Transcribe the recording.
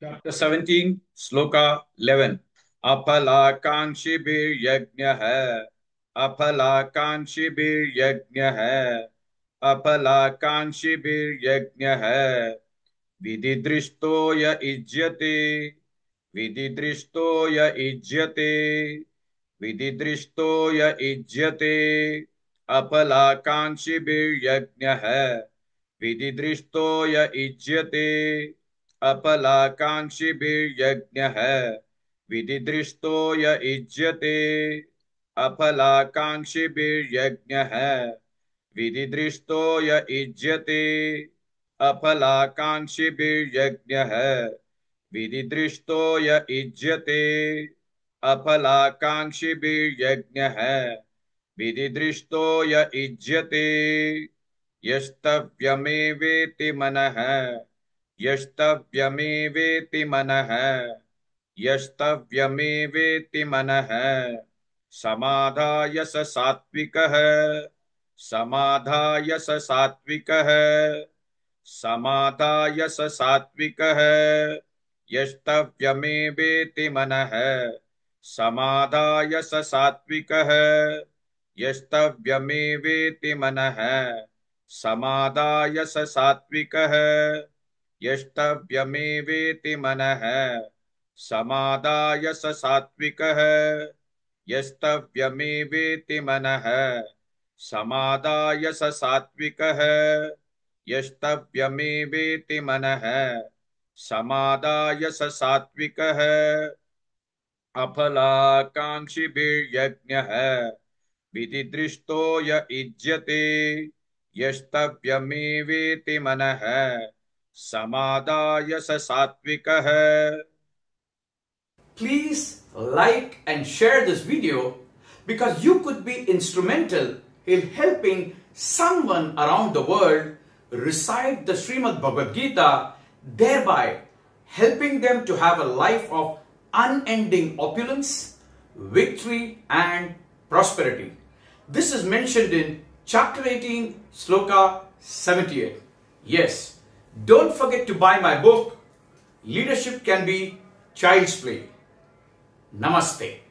Chapter 17, Sloka 11. अफलाकांक्षिभिर्यज्ञः अफलाकांक्षिभिर्यज्ञः अफलाकांक्षिभिर्यज्ञः विधिदृष्टो य युज्यते विधिदृष्टो य युज्यते विधिदृष्टो य युज्यते अफलाकांक्षिभिर्यज्ञः विधिदृष्टो य युज्यते अफलाकांक्षिभिर्यज्ञः विधिदृष्टो य युज्यते अफलाकांक्षिभिर्यज्ञः विधिदृष्टो य युज्यते अफलाकांक्षिभिर्यज्ञः विधिदृष्टो य युज्यते अफलाकांक्षिभिर्यज्ञः विधिदृष्टो य युज्यते यस्तव्यमेवेति मनः यस्तव्यमेवेति मनः यस्तव्यमेवेति मनः समाधाय स सात्विकः समाधाय स सात्विकः समाधाय स सात्विकः यस्तव्यमेवेति मनः समाधाय स सात्विकः यस्तव्यमेवेति मनः समादाय स सात्विकः यस्तव्यमेवेति मनः समादाय स सात्विकः यस्तव्यमेवेति मनः समादाय स सात्विकः यस्तव्यमेवेति मनः समादाय स सात्विकः अफलाकांक्षिभिर्यज्ञः विधिदृष्टो य युज्यते यस्तव्यमेवेति मनः समादाय स सात्विकः. Please like and share this video because you could be instrumental in helping someone around the world recite the Srimad Bhagavad Gita, thereby helping them to have a life of unending opulence, victory and prosperity. This is mentioned in chapter 18, Sloka 78. Yes, don't forget to buy my book, Leadership Can Be Child's Play. Namaste.